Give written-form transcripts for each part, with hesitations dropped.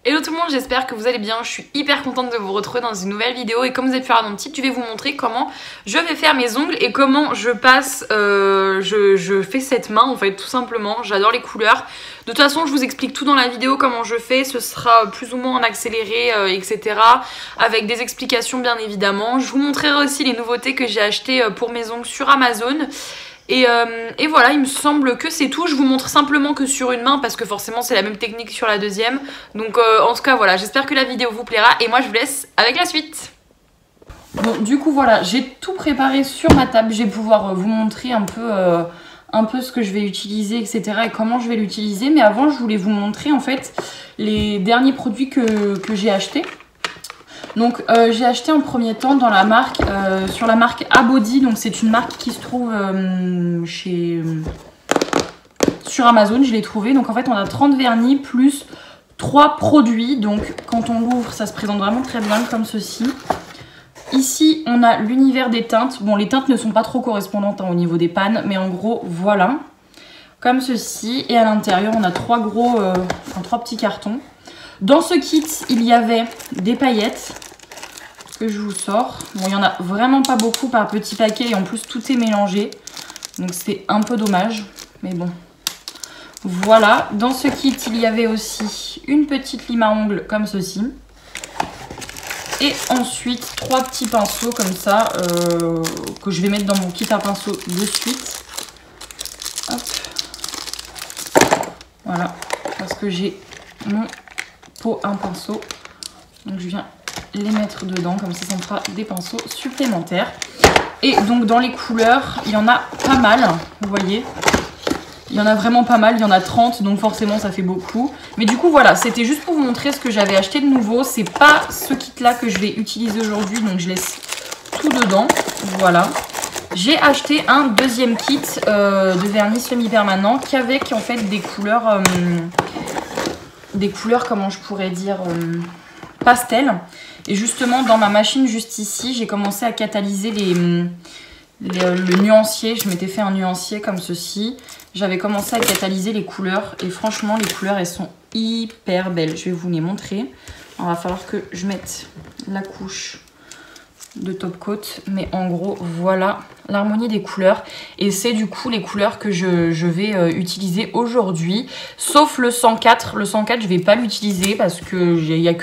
Hello tout le monde, j'espère que vous allez bien. Je suis hyper contente de vous retrouver dans une nouvelle vidéo et comme vous avez pu voir dans le titre, je vais vous montrer comment je vais faire mes ongles et comment je passe, je fais cette main en fait tout simplement. J'adore les couleurs. De toute façon, je vous explique tout dans la vidéo comment je fais. Ce sera plus ou moins en accéléré, etc. Avec des explications bien évidemment. Je vous montrerai aussi les nouveautés que j'ai achetées pour mes ongles sur Amazon. Et voilà, il me semble que c'est tout. Je vous montre simplement que sur une main parce que forcément c'est la même technique sur la deuxième. Donc en tout cas voilà, j'espère que la vidéo vous plaira et moi je vous laisse avec la suite. Bon du coup voilà, j'ai tout préparé sur ma table. Je vais pouvoir vous montrer un peu ce que je vais utiliser, etc. et comment je vais l'utiliser. Mais avant je voulais vous montrer en fait les derniers produits que j'ai achetés. Donc j'ai acheté en premier temps dans la marque, sur la marque Abody, donc c'est une marque qui se trouve sur Amazon, je l'ai trouvé. Donc en fait on a 30 vernis plus 3 produits, donc quand on l'ouvre ça se présente vraiment très bien comme ceci. Ici on a l'univers des teintes, bon les teintes ne sont pas trop correspondantes au niveau des pannes, mais en gros voilà, comme ceci. Et à l'intérieur on a trois petits cartons. Dans ce kit, il y avait des paillettes que je vous sors. Bon, il n'y en a vraiment pas beaucoup par petit paquet et en plus tout est mélangé. Donc c'est un peu dommage, mais bon. Voilà, dans ce kit, il y avait aussi une petite lime à ongles comme ceci. Et ensuite, 3 petits pinceaux comme ça, que je vais mettre dans mon kit à pinceaux de suite. Hop. Voilà, parce que j'ai mon pot un pinceau, donc je viens les mettre dedans, comme ça me fera des pinceaux supplémentaires. Et donc dans les couleurs, il y en a pas mal, vous voyez, il y en a vraiment pas mal, il y en a 30, donc forcément ça fait beaucoup. Mais du coup voilà, c'était juste pour vous montrer ce que j'avais acheté de nouveau. C'est pas ce kit là que je vais utiliser aujourd'hui, donc je laisse tout dedans. Voilà, j'ai acheté un deuxième kit de vernis semi-permanent qu'avec en fait des couleurs, comment je pourrais dire, pastel. Et justement dans ma machine juste ici, j'ai commencé à catalyser le nuancier. Je m'étais fait un nuancier comme ceci. J'avais commencé à catalyser les couleurs et franchement les couleurs elles sont hyper belles. Je vais vous les montrer. Il va falloir que je mette la couche de top coat, mais en gros voilà l'harmonie des couleurs et c'est du coup les couleurs que je vais utiliser aujourd'hui, sauf le 104. Le 104 je vais pas l'utiliser parce que j'ai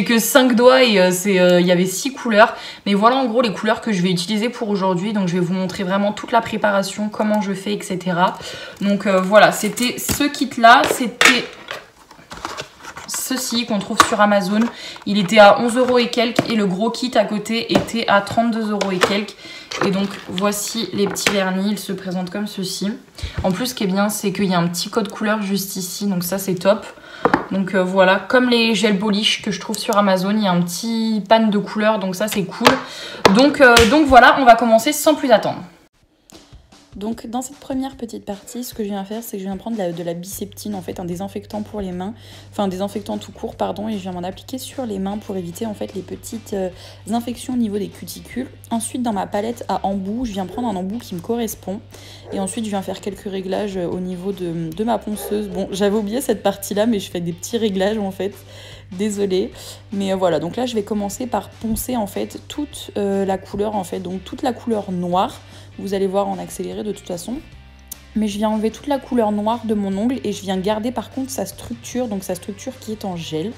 que 5 doigts et il y avait 6 couleurs, mais voilà en gros les couleurs que je vais utiliser pour aujourd'hui. Donc je vais vous montrer vraiment toute la préparation, comment je fais, etc. Donc voilà, c'était ce kit là, c'était ceci qu'on trouve sur Amazon. Il était à 11 € et quelques et le gros kit à côté était à 32 € et quelques. Et donc voici les petits vernis, ils se présentent comme ceci. En plus ce qui est bien c'est qu'il y a un petit code couleur juste ici, donc ça c'est top. Donc voilà, comme les gel polish que je trouve sur Amazon, il y a un petit pan de couleur, donc ça c'est cool. Donc voilà, on va commencer sans plus attendre. Donc dans cette première petite partie, ce que je viens faire, c'est que je viens prendre de la biceptine, en fait un désinfectant pour les mains, enfin un désinfectant tout court pardon, et je viens m'en appliquer sur les mains pour éviter en fait les petites infections au niveau des cuticules. Ensuite dans ma palette à embout, je viens prendre un embout qui me correspond et ensuite je viens faire quelques réglages au niveau de ma ponceuse. Bon, j'avais oublié cette partie là, mais je fais des petits réglages en fait. Désolée, mais voilà, donc là je vais commencer par poncer en fait toute la couleur en fait, donc toute la couleur noire. Vous allez voir en accéléré de toute façon. Mais je viens enlever toute la couleur noire de mon ongle et je viens garder par contre sa structure, donc sa structure qui est en gel.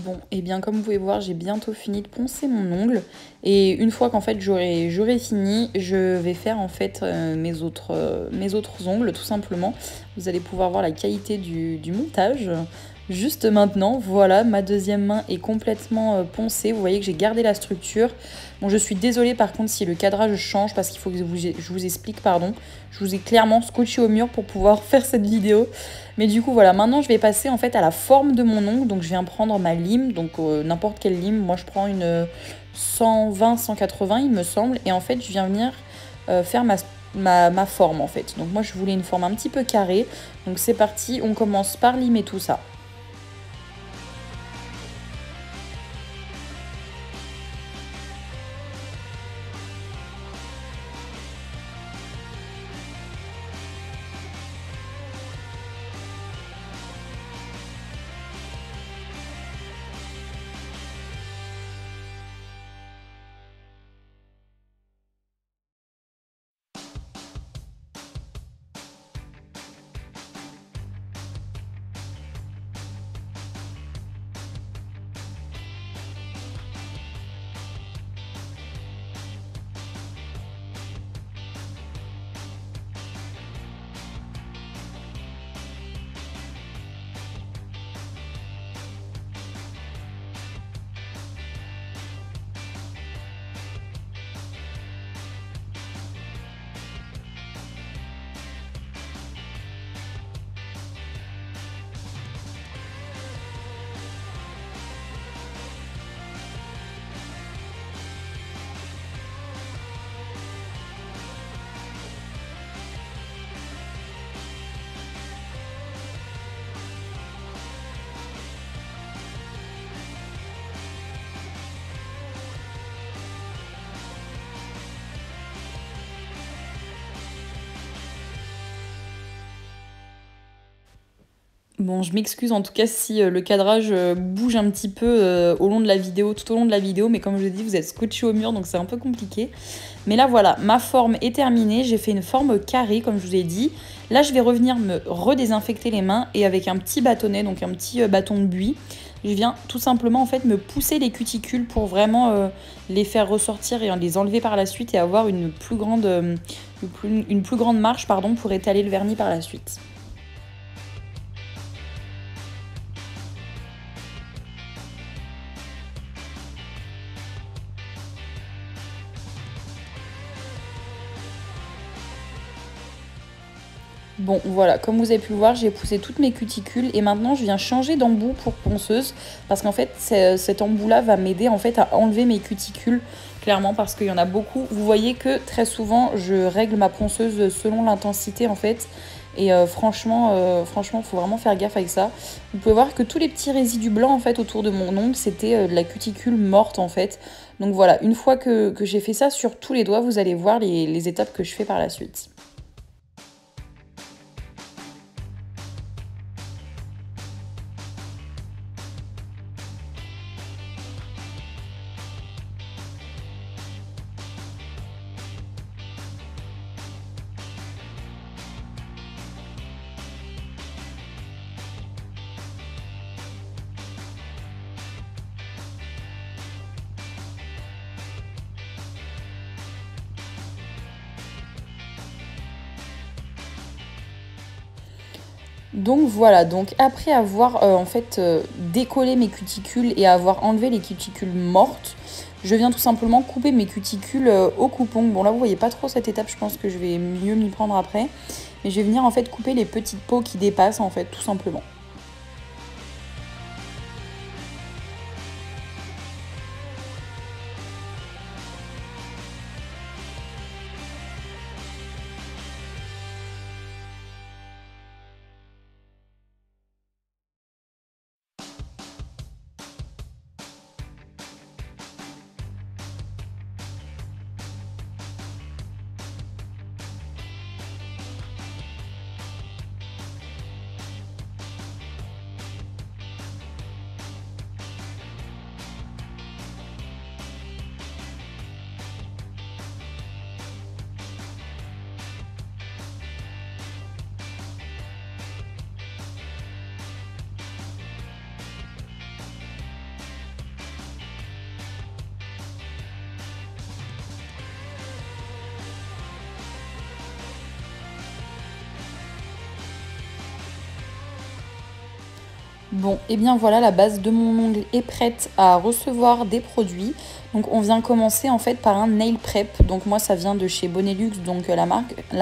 Bon, et bien comme vous pouvez voir, j'ai bientôt fini de poncer mon ongle. Et une fois qu'en fait j'aurai fini, je vais faire en fait mes autres ongles tout simplement. Vous allez pouvoir voir la qualité du montage. Juste maintenant, voilà, ma deuxième main est complètement poncée. Vous voyez que j'ai gardé la structure. Bon, je suis désolée par contre si le cadrage change parce qu'il faut que je vous explique, pardon. Je vous ai clairement scotché au mur pour pouvoir faire cette vidéo. Mais du coup, voilà, maintenant je vais passer en fait à la forme de mon ongle. Donc je viens prendre ma lime, donc n'importe quelle lime. Moi je prends une 120-180 il me semble. Et en fait, je viens venir faire ma forme en fait. Donc moi je voulais une forme un petit peu carrée. Donc c'est parti, on commence par limer tout ça. Bon, je m'excuse en tout cas si le cadrage bouge un petit peu au long de la vidéo, tout au long de la vidéo, mais comme je l'ai dit, vous êtes scotché au mur, donc c'est un peu compliqué. Mais là, voilà, ma forme est terminée. J'ai fait une forme carrée, comme je vous ai dit. Là, je vais revenir me redésinfecter les mains et avec un petit bâtonnet, donc un petit bâton de buis, je viens tout simplement en fait me pousser les cuticules pour vraiment les faire ressortir et les enlever par la suite et avoir une plus grande marge pardon, pour étaler le vernis par la suite. Bon, voilà, comme vous avez pu le voir, j'ai poussé toutes mes cuticules et maintenant je viens changer d'embout pour ponceuse parce qu'en fait, cet embout-là va m'aider en fait à enlever mes cuticules, clairement, parce qu'il y en a beaucoup. Vous voyez que très souvent, je règle ma ponceuse selon l'intensité en fait. Et franchement, il faut vraiment faire gaffe avec ça. Vous pouvez voir que tous les petits résidus blancs en fait autour de mon ongle, c'était de la cuticule morte en fait. Donc voilà, une fois que j'ai fait ça sur tous les doigts, vous allez voir les étapes que je fais par la suite. Donc voilà, donc après avoir décollé mes cuticules et avoir enlevé les cuticules mortes, je viens tout simplement couper mes cuticules au coupon. Bon là vous voyez pas trop cette étape, je pense que je vais mieux m'y prendre après. Mais je vais venir en fait couper les petites peaux qui dépassent en fait tout simplement. Bon, et bien voilà, la base de mon ongle est prête à recevoir des produits. Donc on vient commencer en fait par un nail prep. Donc moi ça vient de chez Bonelux, donc la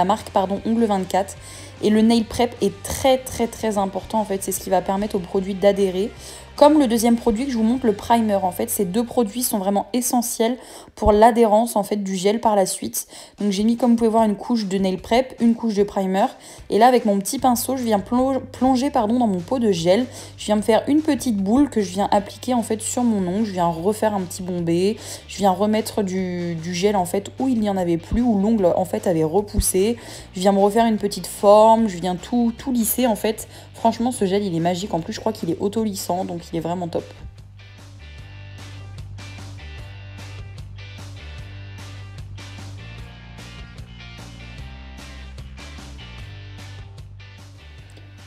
marque pardon, Ongle 24. Et le nail prep est très important en fait, c'est ce qui va permettre au produit d'adhérer. Comme le deuxième produit que je vous montre, le primer en fait, ces deux produits sont vraiment essentiels pour l'adhérence en fait du gel par la suite. Donc j'ai mis, comme vous pouvez voir, une couche de nail prep, une couche de primer. Et là avec mon petit pinceau, je viens plonger dans mon pot de gel. Je viens me faire une petite boule que je viens appliquer en fait sur mon ongle. Je viens refaire un petit bombé. Je viens remettre du gel en fait où il n'y en avait plus, où l'ongle en fait avait repoussé. Je viens me refaire une petite forme. Je viens tout lisser en fait. Franchement, ce gel, il est magique. En plus, je crois qu'il est auto-lissant, donc il est vraiment top.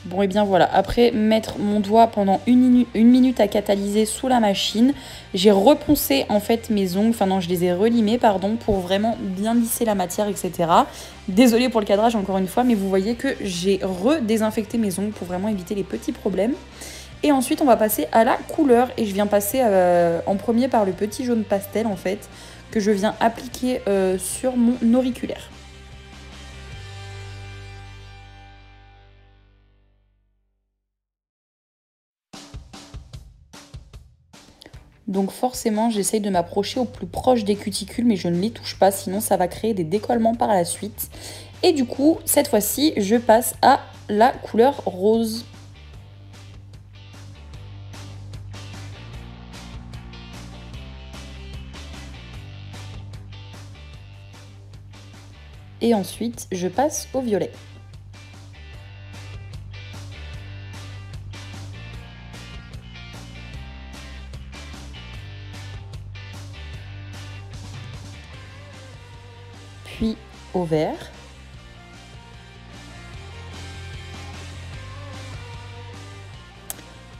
Bon, et bien voilà, après mettre mon doigt pendant une minute à catalyser sous la machine, j'ai reponcé en fait mes ongles, enfin non, je les ai relimés, pardon, pour vraiment bien lisser la matière, etc. Désolée pour le cadrage encore une fois, mais vous voyez que j'ai redésinfecté mes ongles pour vraiment éviter les petits problèmes. Et ensuite, on va passer à la couleur, et je viens passer en premier par le petit jaune pastel en fait, que je viens appliquer sur mon auriculaire. Donc forcément, j'essaye de m'approcher au plus proche des cuticules, mais je ne les touche pas, sinon ça va créer des décollements par la suite. Et du coup, cette fois-ci, je passe à la couleur rose. Et ensuite, je passe au violet. Puis au vert.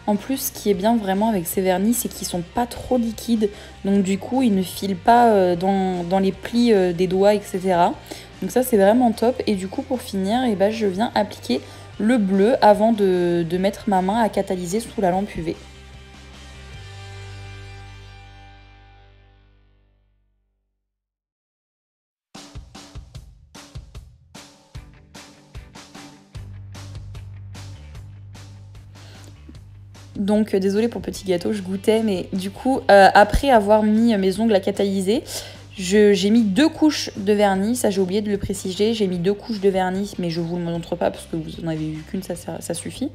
En plus, ce qui est bien vraiment avec ces vernis, c'est qu'ils sont pas trop liquides. Donc du coup, ils ne filent pas dans les plis des doigts, etc. Donc ça, c'est vraiment top. Et du coup, pour finir, eh ben, je viens appliquer le bleu avant de mettre ma main à catalyser sous la lampe UV. Donc désolée pour le petit gâteau, je goûtais, mais du coup, après avoir mis mes ongles à catalyser, j'ai mis 2 couches de vernis, ça j'ai oublié de le préciser, j'ai mis 2 couches de vernis, mais je vous le montre pas parce que vous en avez vu qu'une, ça suffit.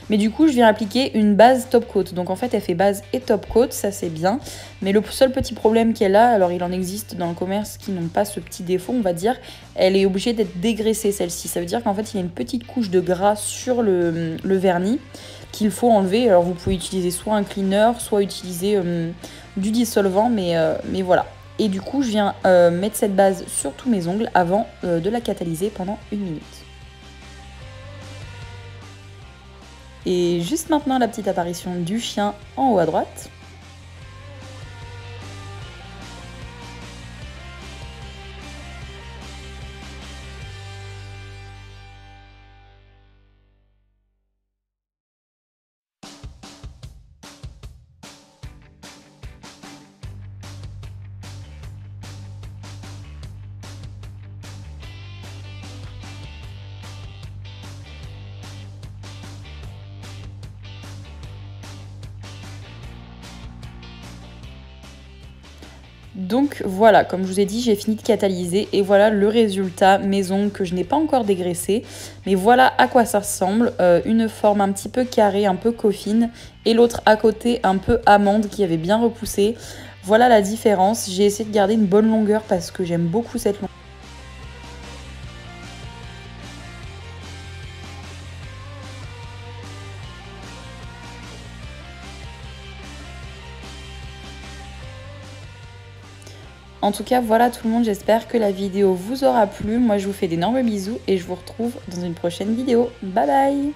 Mais du coup, je viens appliquer une base top coat, donc en fait elle fait base et top coat, ça c'est bien. Mais le seul petit problème qu'elle a, alors il en existe dans le commerce qui n'ont pas ce petit défaut, on va dire, elle est obligée d'être dégraissée celle-ci. Ça veut dire qu'en fait il y a une petite couche de gras sur le vernis qu'il faut enlever. Alors vous pouvez utiliser soit un cleaner, soit utiliser du dissolvant, mais voilà. Et du coup, je viens mettre cette base sur tous mes ongles avant de la catalyser pendant 1 minute. Et juste maintenant, la petite apparition du chien en haut à droite. Donc voilà, comme je vous ai dit, j'ai fini de catalyser et voilà le résultat, mes ongles que je n'ai pas encore dégraissés. Mais voilà à quoi ça ressemble, une forme un petit peu carrée, un peu coffine, et l'autre à côté un peu amande qui avait bien repoussé. Voilà la différence, j'ai essayé de garder une bonne longueur parce que j'aime beaucoup cette longueur. En tout cas, voilà tout le monde, j'espère que la vidéo vous aura plu. Moi, je vous fais d'énormes bisous et je vous retrouve dans une prochaine vidéo. Bye bye!